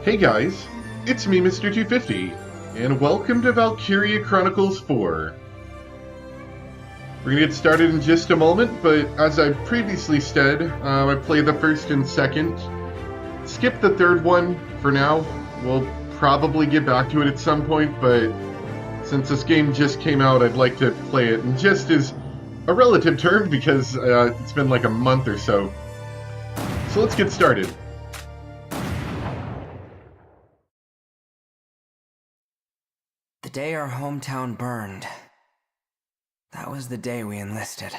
Hey guys, it's me, Mr. 250, and welcome to Valkyria Chronicles 4. We're gonna get started in just a moment, but as I previously said, I played the first and second. Skip the third one for now. We'll probably get back to it at some point, but since this game just came out, I'd like to play it in just as a relative term because it's been like a month or so. So let's get started. The day our hometown burned, that was the day we enlisted.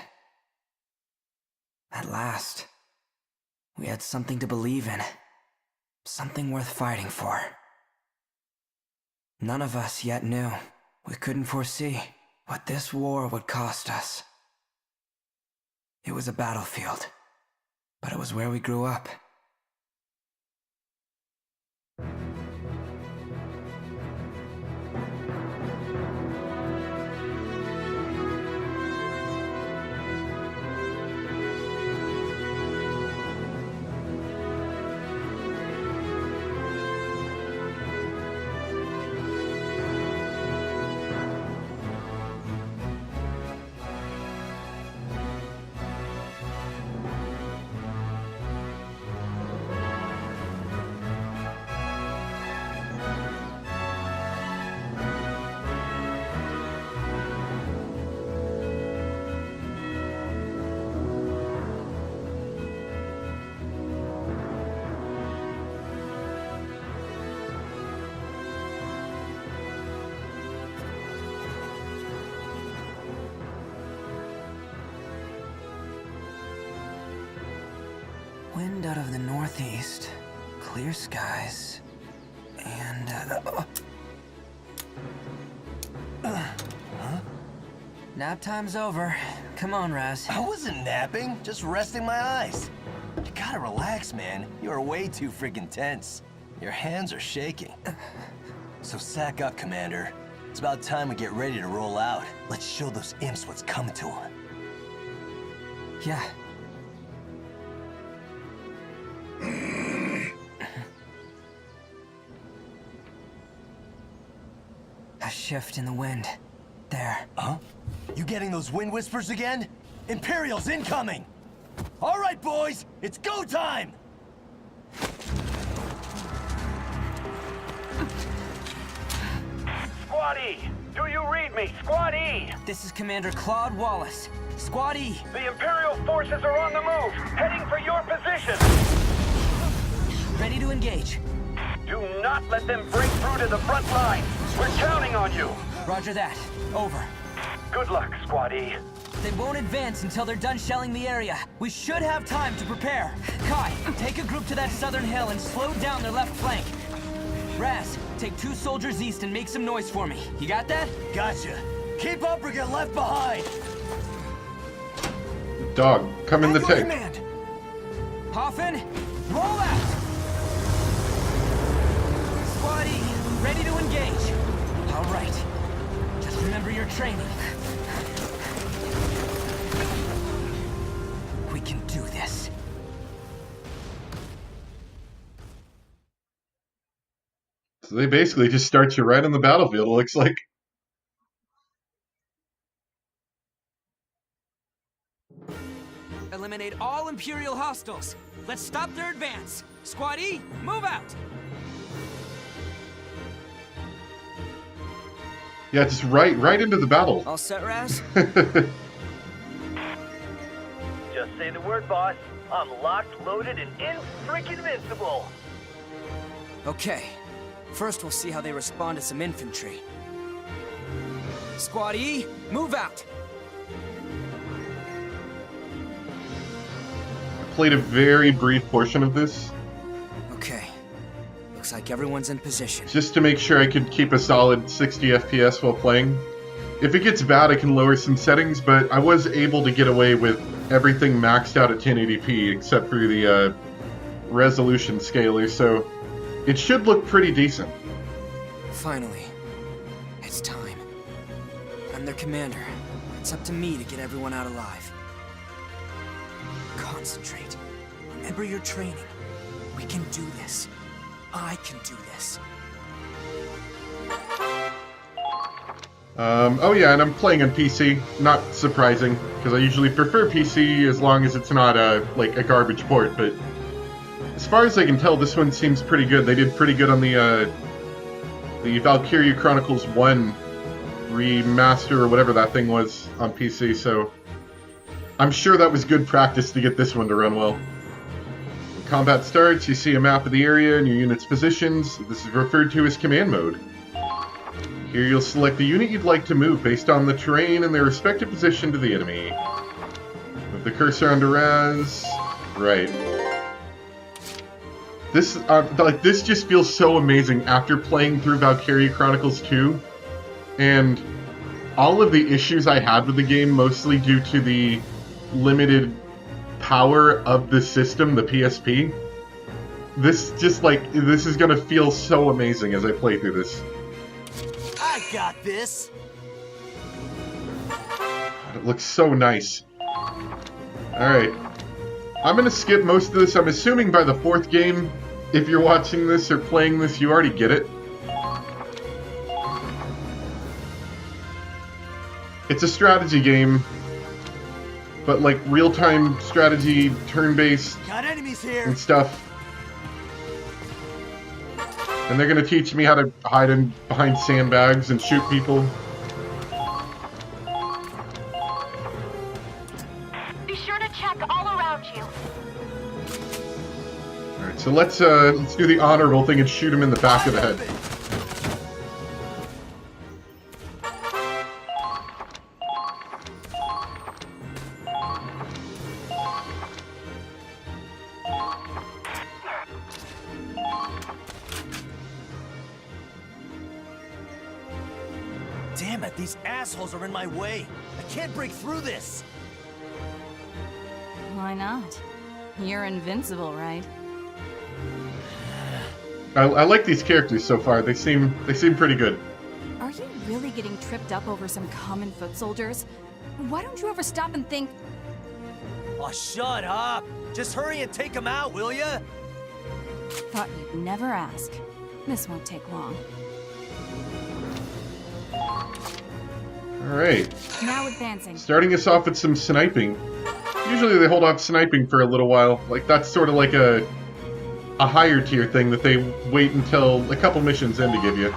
At last, we had something to believe in, something worth fighting for. None of us yet knew, we couldn't foresee what this war would cost us. It was a battlefield, but it was where we grew up. Wind out of the northeast, clear skies, and nap time's over. Come on, Raz. I wasn't napping, just resting my eyes. You gotta relax, man. You're way too freaking tense. Your hands are shaking. So sack up, Commander. It's about time we get ready to roll out. Let's show those imps what's coming to them. Yeah. A shift in the wind. There. Huh? You getting those wind whispers again? Imperials incoming! All right, boys, it's go time! Squad E, do you read me? Squad E! This is Commander Claude Wallace. Squad E! The Imperial forces are on the move, heading for your position! Ready to engage. Do not let them break through to the front line. We're counting on you. Roger that. Over. Good luck, Squad E. They won't advance until they're done shelling the area. We should have time to prepare. Kai, take a group to that southern hill and slow down their left flank. Raz, take 2 soldiers east and make some noise for me. You got that? Gotcha. Keep up or get left behind. Dog, come in the At your tank. command. Hoffin, roll out! Squad E, ready to engage. All right. Just remember your training. We can do this. So they basically just start you right on the battlefield, it looks like. Eliminate all Imperial hostiles. Let's stop their advance. Squad E, move out! Yeah, just right into the battle. All set, Raz? Just say the word, boss. I'm locked, loaded, and in-freaking-invincible. Okay. First, we'll see how they respond to some infantry. Squad E, move out! Played a very brief portion of this, Okay. Looks like everyone's in position. just to make sure I could keep a solid 60 FPS while playing. If it gets bad, I can lower some settings, but I was able to get away with everything maxed out at 1080p except for the resolution scaler, so it should look pretty decent. Finally. It's time. I'm their commander. It's up to me to get everyone out alive. Concentrate. Remember your training. We can do this. I can do this. Oh yeah, and I'm playing on PC. Not surprising, because I usually prefer PC as long as it's not like a garbage port, but as far as I can tell, this one seems pretty good. They did pretty good on the Valkyria Chronicles 1 remaster, or whatever that thing was, on PC, so I'm sure that was good practice to get this one to run well. When combat starts, you see a map of the area and your unit's positions. This is referred to as command mode. Here you'll select the unit you'd like to move based on the terrain and their respective position to the enemy. Move the cursor onto Raz. Right. This this just feels so amazing after playing through Valkyria Chronicles 2, and all of the issues I had with the game, mostly due to the limited power of the system, the PSP. This is gonna feel so amazing as I play through this. I got this. It looks so nice. Alright. I'm gonna skip most of this. I'm assuming by the 4th game, if you're watching this or playing this, you already get it. It's a strategy game, but like real-time strategy, turn-based Got enemies here. and stuff. And they're gonna teach me how to hide behind sandbags and shoot people. Be sure to check all around you. Alright, so let's do the honorable thing and shoot him in the back of the head. Damn it, these assholes are in my way. I can't break through this. Why not? You're invincible, right? I like these characters so far. They seem pretty good. Are you really getting tripped up over some common foot soldiers? Why don't you ever stop and think, Oh, shut up. Just hurry and take them out, will ya? thought you'd never ask. This won't take long. Alright. Now advancing. Starting us off with some sniping. Usually they hold off sniping for a little while. Like, that's sort of like a higher tier thing that they wait until a couple missions in to give you.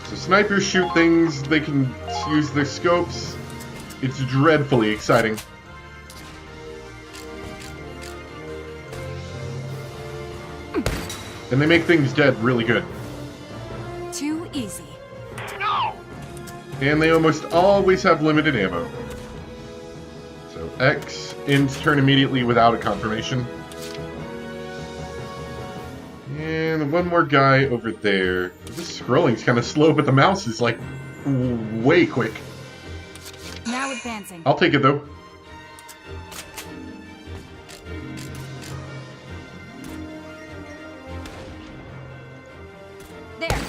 So snipers shoot things, they can use their scopes. It's dreadfully exciting. And they make things dead really good. Too easy. And they almost always have limited ammo. So X, ins turn immediately without a confirmation. And one more guy over there. This scrolling's kind of slow, but the mouse is like way quick. Now advancing. I'll take it though. There.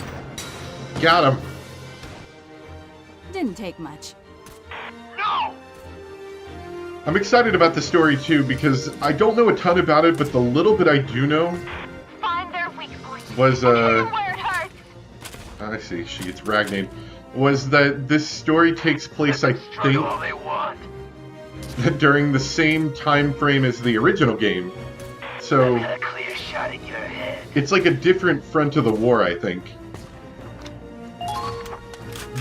Got him. Didn't take much. I'm excited about the story too because I don't know a ton about it, but the little bit I do know Find their weak points. was Where it hurts. I see, she gets Ragnade. Was that this story takes place, I think, during the same time frame as the original game. So it's like a different front of the war, I think.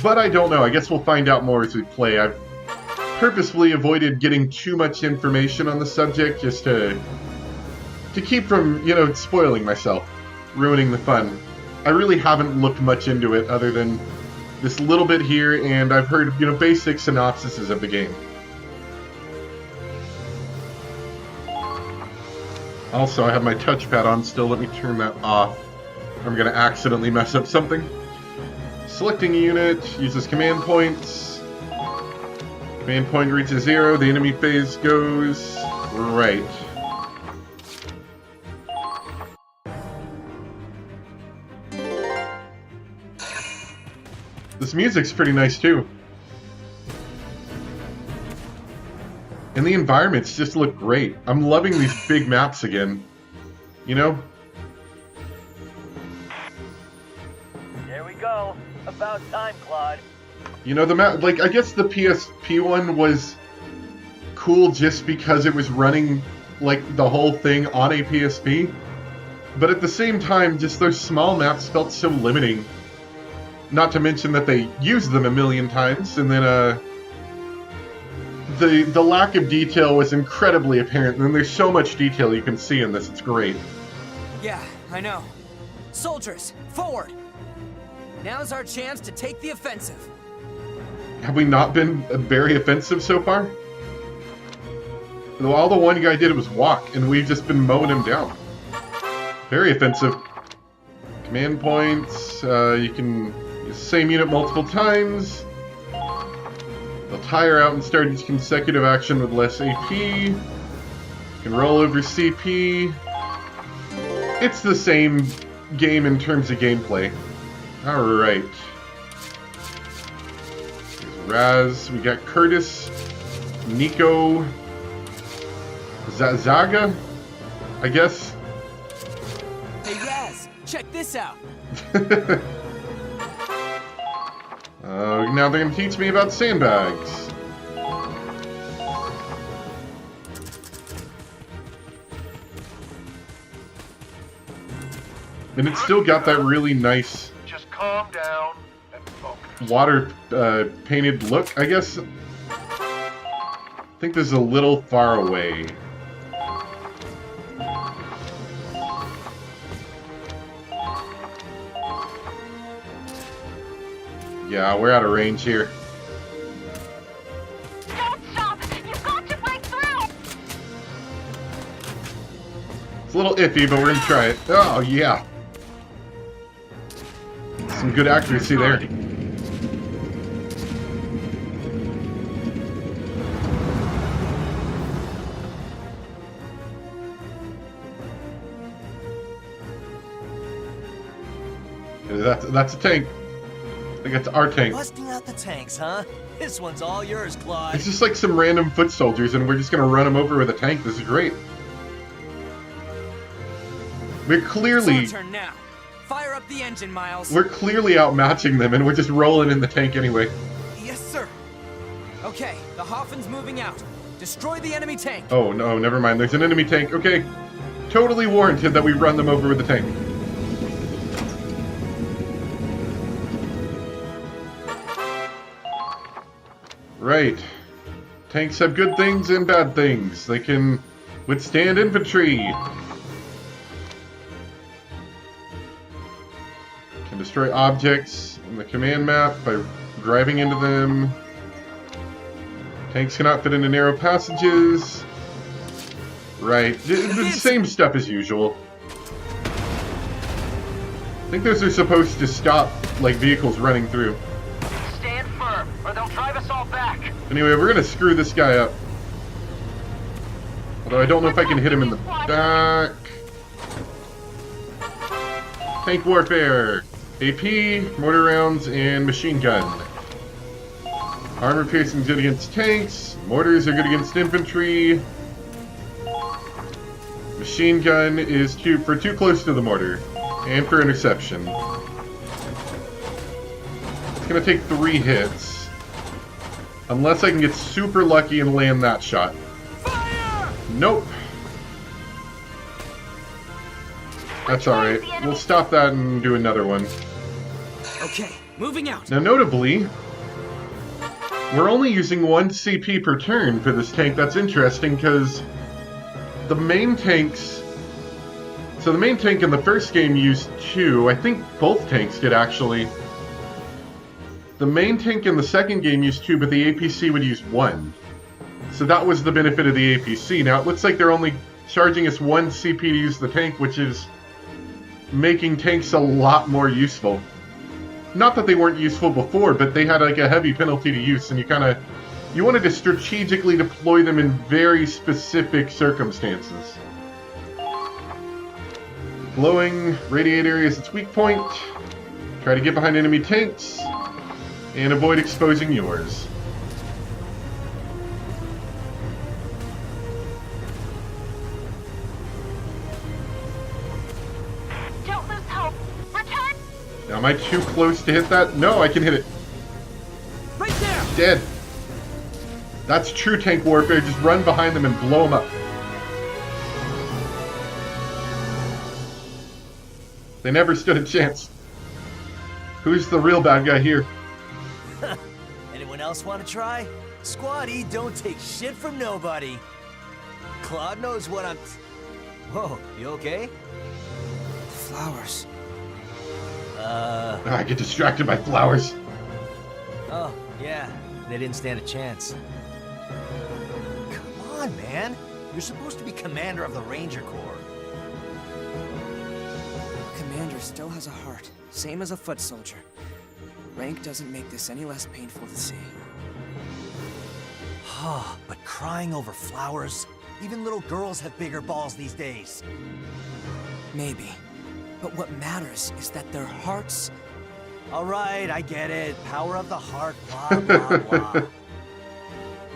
But I don't know. I guess we'll find out more as we play. I've purposefully avoided getting too much information on the subject just to keep from, you know, spoiling myself, ruining the fun. I really haven't looked much into it other than this little bit here, and I've heard, you know, basic synopsises of the game. Also, I have my touchpad on still. Let me turn that off. I'm going to accidentally mess up something. Selecting a unit, uses command points. Command point reaches 0, the enemy phase goes right. This music's pretty nice too. And the environments just look great. I'm loving these big maps again. You know? go. About time, Claude. You know, the map, like, I guess the Pt.1 was cool just because it was running, like, the whole thing on a PSP. But at the same time, just those small maps felt so limiting. Not to mention that they used them a million times, and then, the lack of detail was incredibly apparent, and there's so much detail you can see in this, it's great. Yeah, I know. Soldiers, forward! Now's our chance to take the offensive. Have we not been very offensive so far? All the one guy did was walk, and we've just been mowing him down. Very offensive. Command points, you can use the same unit multiple times. They'll tire out and start each consecutive action with less AP. You can roll over CP. It's the same game in terms of gameplay. Alright. There's Raz. We got Curtis. Nico. Zaga? I guess. Hey Raz, check this out. Now they're gonna teach me about sandbags. And it's still got that really nice Just calm down and focus. water painted look, I guess. I think this is a little far away. Yeah, we're out of range here. Don't stop! You've got to break through! It's a little iffy, but we're gonna try it. Oh, yeah. Some good accuracy there. That's a tank. I think that's our tank. Busting out the tanks, huh? This one's all yours, Claude. It's just like some random foot soldiers, and we're just gonna run them over with a tank. This is great. We're clearly... It's our turn now. Fire up the engine, Miles. We're clearly outmatching them, and we're just rolling in the tank anyway. Yes, sir. Okay, the Hoffin's moving out. Destroy the enemy tank. Oh, no, never mind. There's an enemy tank. Okay. Totally warranted that we run them over with the tank. Right. Tanks have good things and bad things. They can withstand infantry. Can destroy objects in the command map by driving into them. Tanks cannot fit into narrow passages. Right. The same stuff as usual. I think those are supposed to stop, like, vehicles running through. Stand firm, or they'll drive us all back. Anyway, we're gonna screw this guy up. Although I don't know if I can hit him in the back. Tank warfare. AP, mortar rounds, and machine gun. Armor piercing is good against tanks. Mortars are good against infantry. Machine gun is too close to the mortar. And for interception. It's gonna take 3 hits. Unless I can get super lucky and land that shot. Fire! Nope. That's alright. We'll stop that and do another one. Okay, moving out. Now notably, we're only using 1 CP per turn for this tank. That's interesting because the main tanks... So the main tank in the first game used 2. I think both tanks did actually. The main tank in the second game used 2, but the APC would use 1. So that was the benefit of the APC. Now it looks like they're only charging us 1 CP to use the tank, which is making tanks a lot more useful. Not that they weren't useful before, but they had like a heavy penalty to use, and you wanted to strategically deploy them in very specific circumstances. Glowing radiator is its weak point. Try to get behind enemy tanks and avoid exposing yours. Don't lose hope. Return! Now, am I too close to hit that? No, I can hit it. Right there! Dead. That's true tank warfare. Just run behind them and blow them up. They never stood a chance. Who's the real bad guy here? Anyone else want to try? Squad E don't take shit from nobody. Claude knows what I'm... Whoa, you okay? Flowers. I get distracted by flowers. Oh, yeah. They didn't stand a chance. Come on, man. You're supposed to be commander of the Ranger Corps. Commander still has a heart, same as a foot soldier. Rank doesn't make this any less painful to see. But crying over flowers? Even little girls have bigger balls these days. Maybe. But what matters is that their hearts... All right, I get it. Power of the heart, blah, blah, blah.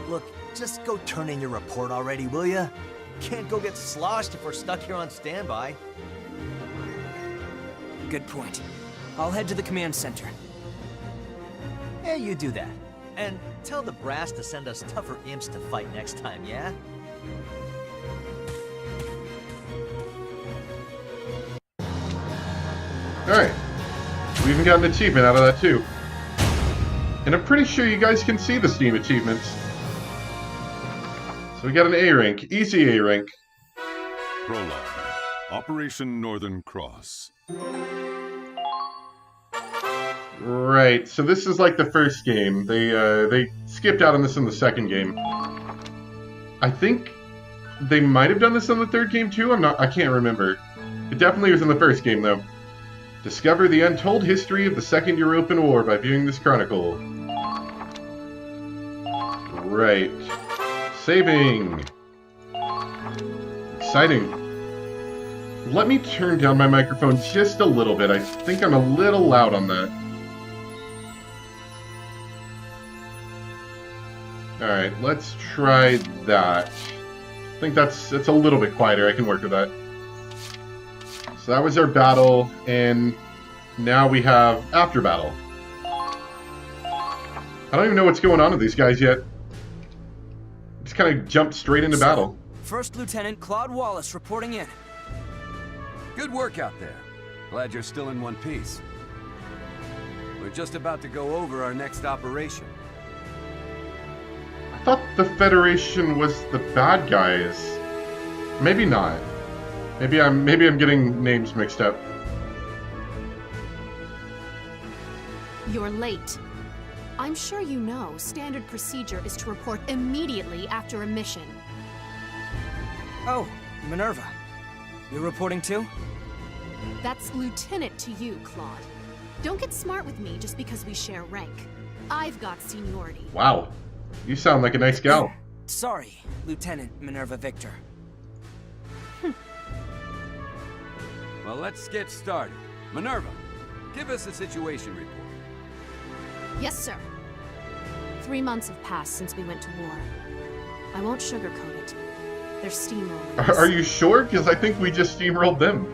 Look, just go turn in your report already, will ya? Can't go get sloshed if we're stuck here on standby. Good point. I'll head to the command center. Yeah, you do that. And tell the brass to send us tougher imps to fight next time, yeah? Alright. We even got an achievement out of that too. And I'm pretty sure you guys can see the Steam achievements. So we got an A rank. Easy A rank. Prologue. Operation Northern Cross. Right, so this is like the first game. They skipped out on this in the second game. I think they might have done this on the third game too. I can't remember. It definitely was in the first game though. Discover the untold history of the Second European War by viewing this chronicle. Right. Saving. Exciting. Let me turn down my microphone just a little bit. I think I'm a little loud on that. Alright, let's try that. I think that's a little bit quieter. I can work with that. So that was our battle, and now we have after battle. I don't even know what's going on with these guys yet. Just kind of jumped straight into battle. First Lieutenant Claude Wallace reporting in. Good work out there. Glad you're still in one piece. We're just about to go over our next operation. I thought the Federation was the bad guys. Maybe not. Maybe I'm getting names mixed up. You're late. I'm sure you know standard procedure is to report immediately after a mission. Oh, Minerva. You're reporting too? That's lieutenant to you, Claude. Don't get smart with me just because we share rank. I've got seniority. Wow. You sound like a nice gal. Sorry, Lieutenant Minerva Victor. Well, let's get started. Minerva, give us a situation report. Yes, sir. 3 months have passed since we went to war. I won't sugarcoat it. They're steamrolling us. Are you sure? Because I think we just steamrolled them.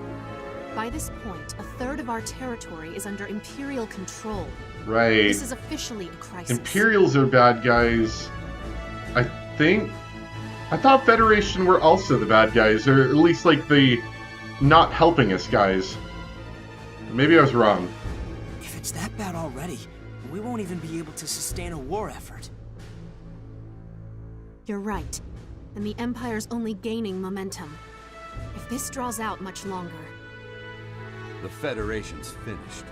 By this point, a third of our territory is under Imperial control. Right. This is officially a crisis. Imperials are bad guys. I think... I thought Federation were also the bad guys, or at least like the not helping us guys. Maybe I was wrong. If it's that bad already, we won't even be able to sustain a war effort. You're right. And the Empire's only gaining momentum. If this draws out much longer... The Federation's finished.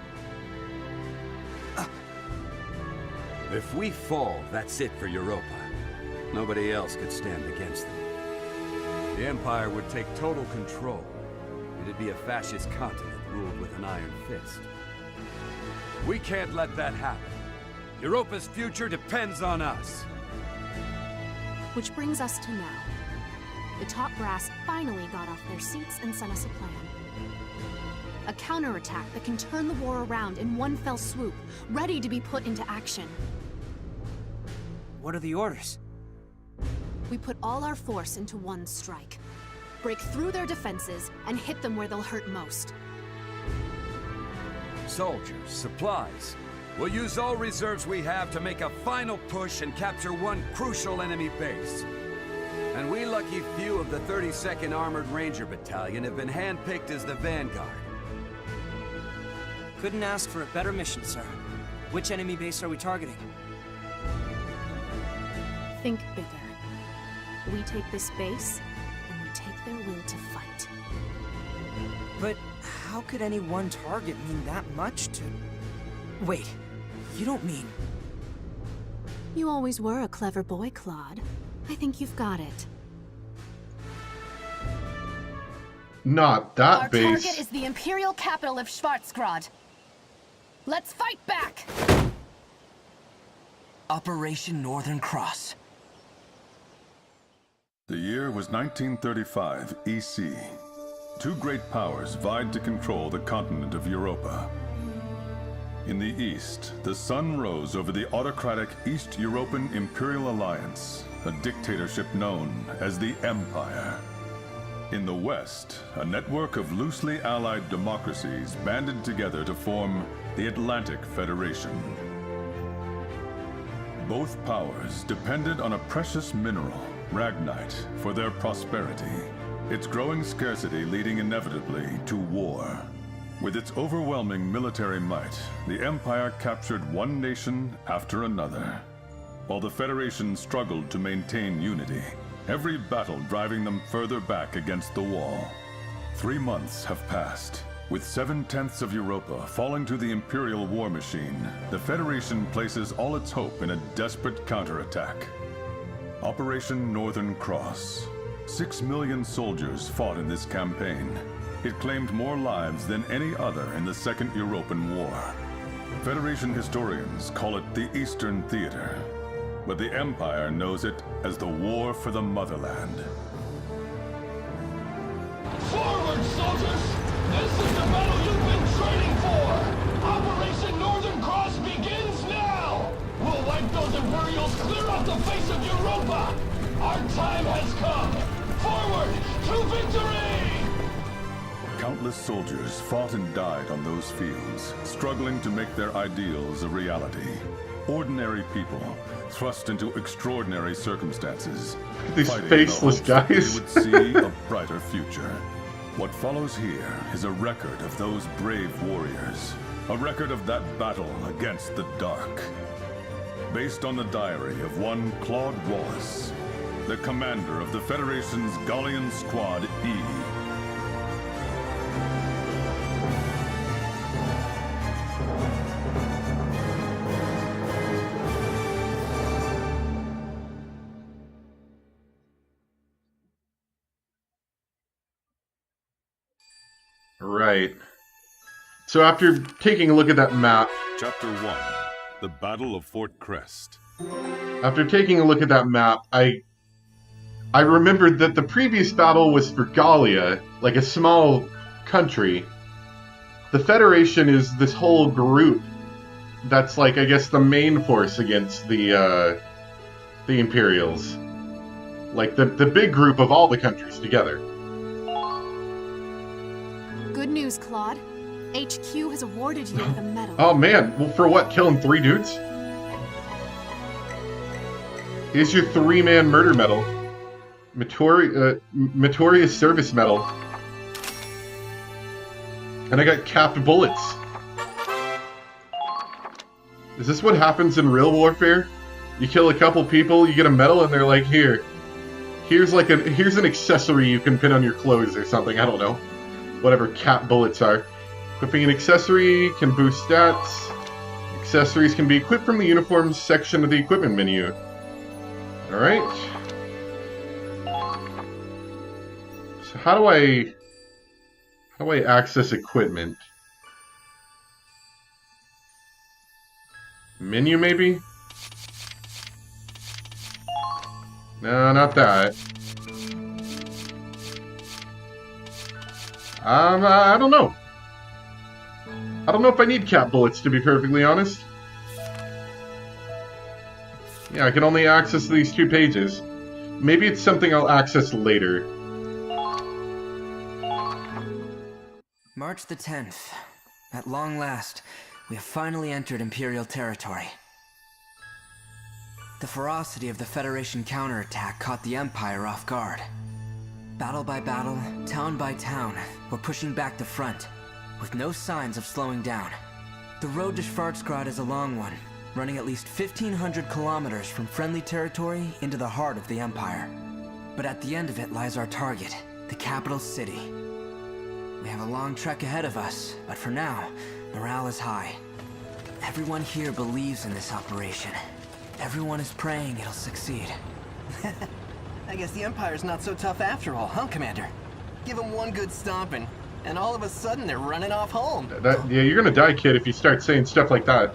If we fall, that's it for Europa. Nobody else could stand against them. The Empire would take total control. It'd be a fascist continent ruled with an iron fist. We can't let that happen. Europa's future depends on us. Which brings us to now. The top brass finally got off their seats and sent us a plan. A counterattack that can turn the war around in one fell swoop, ready to be put into action. What are the orders? We put all our force into one strike. Break through their defenses and hit them where they'll hurt most. soldiers, supplies. We'll use all reserves we have to make a final push and capture one crucial enemy base. And we lucky few of the 32nd Armored Ranger Battalion have been handpicked as the vanguard. Couldn't ask for a better mission, sir. Which enemy base are we targeting? Think bigger. We take this base, and we take their will to fight. But how could any one target mean that much to... Wait, you don't mean... You always were a clever boy, Claude. I think you've got it. Not that Our base. target is the Imperial capital of Schwarzgrad. Let's fight back! Operation Northern Cross. The year was 1935 EC. Two great powers vied to control the continent of Europa. In the east, the sun rose over the autocratic East European Imperial Alliance, a dictatorship known as the Empire. In the west, a network of loosely allied democracies banded together to form the Atlantic Federation. Both powers depended on a precious mineral, Ragnite, for their prosperity, its growing scarcity leading inevitably to war. With its overwhelming military might, the Empire captured one nation after another, while the Federation struggled to maintain unity, every battle driving them further back against the wall. 3 months have passed. With 7/10 of Europa falling to the Imperial war machine, the Federation places all its hope in a desperate counterattack. Operation Northern Cross. 6 million soldiers fought in this campaign. It claimed more lives than any other in the Second European War. Federation historians call it the Eastern Theater, but the Empire knows it as the War for the Motherland. Forward, soldiers! This is the battle you've been training for! Operation Northern Cross begins now! We'll wipe those Imperials clear off the face of Europa! Our time has come! Forward to victory! Countless soldiers fought and died on those fields, struggling to make their ideals a reality. Ordinary people, thrust into extraordinary circumstances. These fighting faceless in the hopes that guys. they would see a brighter future. What follows here is a record of those brave warriors. A record of that battle against the dark. Based on the diary of one Claude Wallace, the commander of the Federation's Gallian Squad E. Right. So after taking a look at that map, Chapter 1, The Battle of Fort Crest. after taking a look at that map, I remembered that the previous battle was for Gallia, like a small country. The Federation is this whole group that's like, I guess, the main force against the Imperials. Like the big group of all the countries together. Good news, Claude. HQ has awarded you with a medal. Oh man, well, for what? Killing 3 dudes? Here's your 3-man murder medal. Meritorious Service Medal. And I got capped bullets. Is this what happens in real warfare? You kill a couple people, you get a medal, and they're like, here's an accessory you can pin on your clothes or something, I don't know. Whatever capped bullets are. Equipping an accessory can boost stats. Accessories can be equipped from the uniforms section of the equipment menu. Alright. So how do I access equipment? Menu maybe? No, not that. I don't know. I don't know if I need cap bullets, to be perfectly honest. Yeah, I can only access these 2 pages. Maybe it's something I'll access later. March the 10th. At long last, we have finally entered Imperial territory. The ferocity of the Federation counterattack caught the Empire off guard. Battle by battle, town by town, we're pushing back the front, with no signs of slowing down. The road to Schwarzgrad is a long one, running at least 1,500 kilometers from friendly territory into the heart of the Empire. But at the end of it lies our target, the capital city. We have a long trek ahead of us, but for now, morale is high. Everyone here believes in this operation. Everyone is praying it'll succeed. I guess the Empire's not so tough after all, huh, Commander? Give them one good stomping, and all of a sudden they're running off home. Yeah, you're gonna die, kid, if you start saying stuff like that.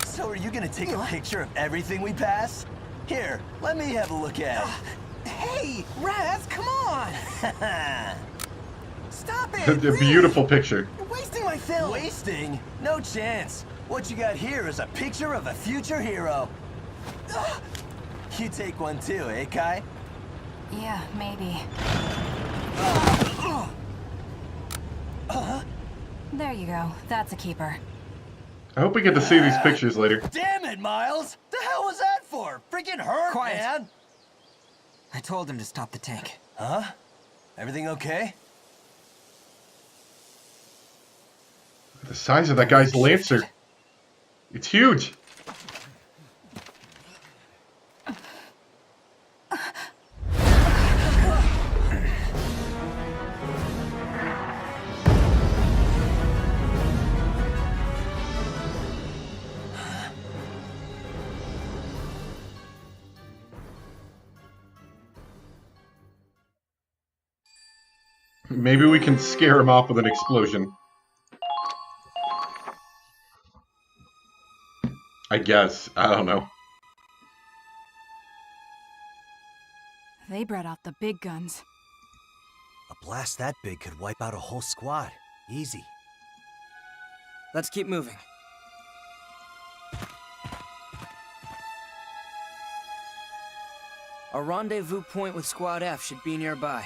So are you gonna take a picture of everything we pass? Here, let me have a look at it. Hey, Raz, come on! Stop it! A beautiful picture. You're wasting my film! Wasting? No chance. What you got here is a picture of a future hero. You take one too, eh, Kai? Yeah, maybe. There you go. That's a keeper. I hope we get to see these pictures later. Damn it, Miles! The hell was that for? Freaking hurt, Quiet. man! I told him to stop the tank. Huh? Everything okay? The size of that guy's Lancer. It's huge. Maybe we can scare him off with an explosion. I guess. I don't know. They brought out the big guns. A blast that big could wipe out a whole squad. Easy. Let's keep moving. Our rendezvous point with Squad F should be nearby.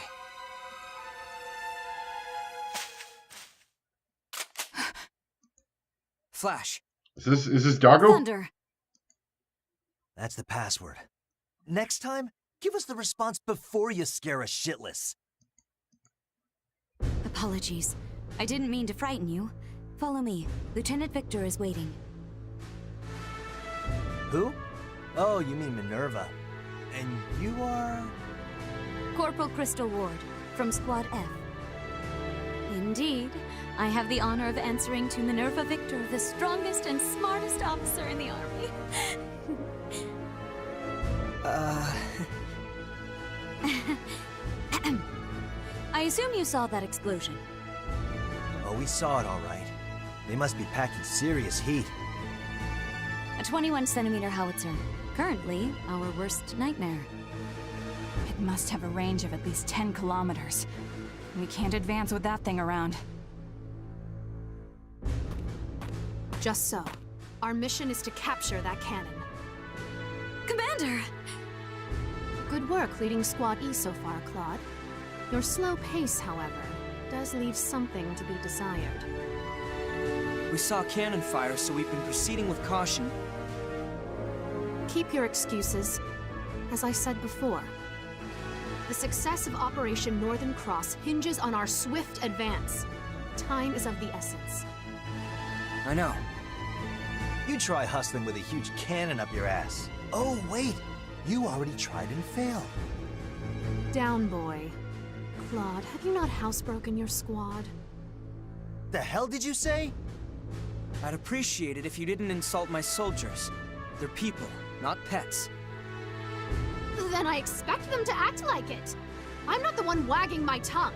Flash. Is this Doggo? Thunder. That's the password. Next time, give us the response before you scare us shitless. Apologies. I didn't mean to frighten you. Follow me. Lieutenant Victor is waiting. Who? Oh, you mean Minerva. And you are... Corporal Crystal Ward, from Squad F. Indeed. I have the honor of answering to Minerva Victor, the strongest and smartest officer in the army. I assume you saw that explosion. Oh, we saw it all right. They must be packing serious heat. A 21-centimeter howitzer. Currently, our worst nightmare. It must have a range of at least 10 kilometers. We can't advance with that thing around. Just so. Our mission is to capture that cannon. Commander! Good work leading Squad E so far, Claude. Your slow pace, however, does leave something to be desired. We saw cannon fire, so we've been proceeding with caution. Keep your excuses. As I said before, the success of Operation Northern Cross hinges on our swift advance. Time is of the essence. I know. You try hustling with a huge cannon up your ass. Oh, wait! You already tried and failed. Down, boy. Claude, have you not housebroken your squad? The hell did you say? I'd appreciate it if you didn't insult my soldiers. They're people, not pets. Then I expect them to act like it. I'm not the one wagging my tongue.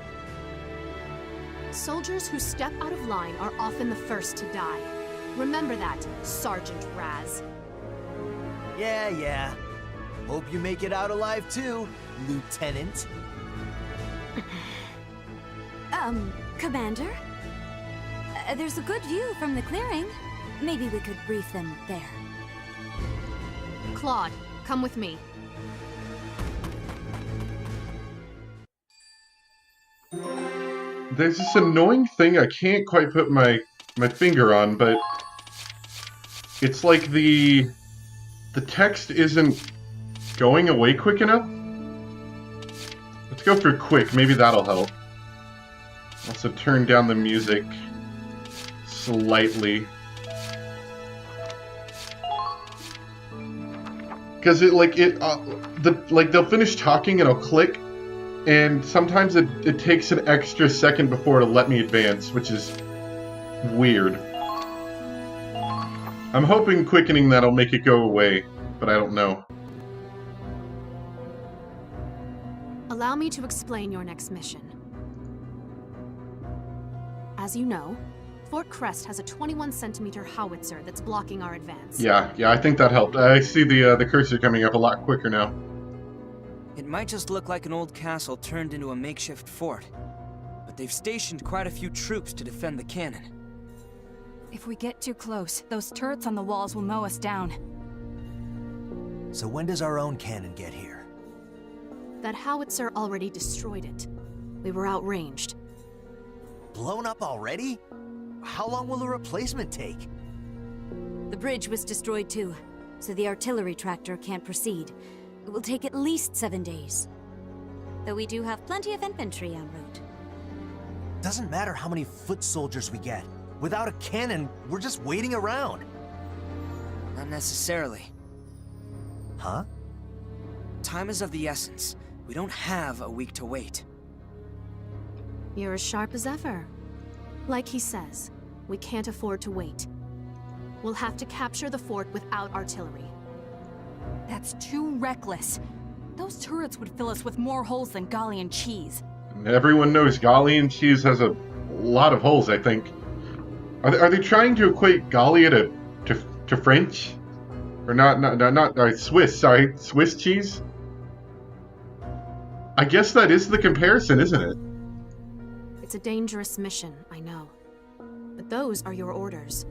Soldiers who step out of line are often the first to die. Remember that, Sergeant Raz. Yeah. Hope you make it out alive too, Lieutenant. Commander? There's a good view from the clearing. Maybe we could brief them there. Claude, come with me. There's this annoying thing I can't quite put my finger on, but it's like the text isn't going away quick enough. Let's go for quick, maybe that'll help. Also turn down the music slightly. Because they'll finish talking and it'll click, and sometimes it takes an extra second before it'll let me advance, which is weird. I'm hoping quickening that'll make it go away, but I don't know. Allow me to explain your next mission. As you know, Fort Crest has a 21-centimeter howitzer that's blocking our advance. Yeah, I think that helped. I see the cursor coming up a lot quicker now. It might just look like an old castle turned into a makeshift fort, but they've stationed quite a few troops to defend the cannon. If we get too close, those turrets on the walls will mow us down. So when does our own cannon get here? That howitzer already destroyed it. We were outranged. Blown up already? How long will the replacement take? The bridge was destroyed too, so the artillery tractor can't proceed. It will take at least 7 days. Though we do have plenty of infantry en route. Doesn't matter how many foot soldiers we get. Without a cannon, we're just waiting around. Not necessarily. Huh? Time is of the essence. We don't have a week to wait. You're as sharp as ever. Like he says, we can't afford to wait. We'll have to capture the fort without artillery. That's too reckless. Those turrets would fill us with more holes than Gallian cheese. Everyone knows Gallian cheese has a lot of holes, I think. Are they trying to equate Gallia to French? Or not Swiss, sorry, Swiss cheese? I guess that is the comparison, isn't it? It's a dangerous mission, I know. But those are your orders.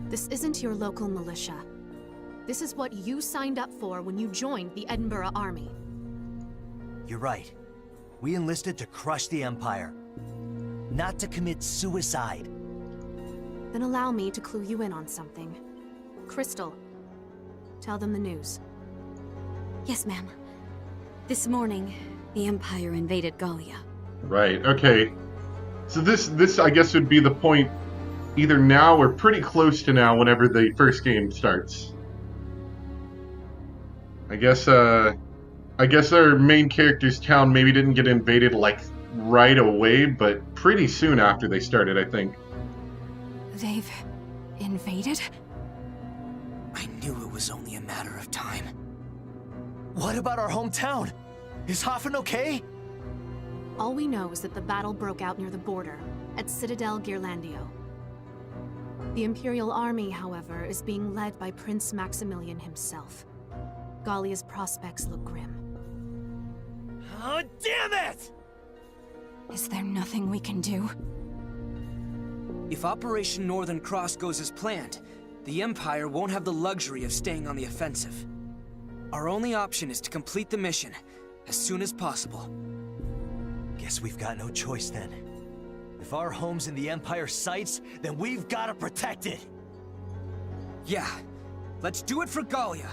This isn't your local militia. This is what you signed up for when you joined the Edinburgh Army. You're right. We enlisted to crush the Empire, not to commit suicide. Then allow me to clue you in on something. Crystal, tell them the news. Yes, ma'am. This morning, the Empire invaded Gallia. Right, okay. So this I guess would be the point either now or pretty close to now whenever the first game starts. I guess our main character's town maybe didn't get invaded like right away, but pretty soon after they started, I think. They've invaded? I knew it was only a matter of time. What about our hometown? Is Hoffen okay? All we know is that the battle broke out near the border, at Citadel Ghirlandaio. The Imperial Army, however, is being led by Prince Maximilian himself. Gallia's prospects look grim. Oh, damn it! Is there nothing we can do? If Operation Northern Cross goes as planned, the Empire won't have the luxury of staying on the offensive. Our only option is to complete the mission as soon as possible. Guess we've got no choice then. If our home's in the Empire's sights, then we've got to protect it! Yeah, let's do it for Gallia!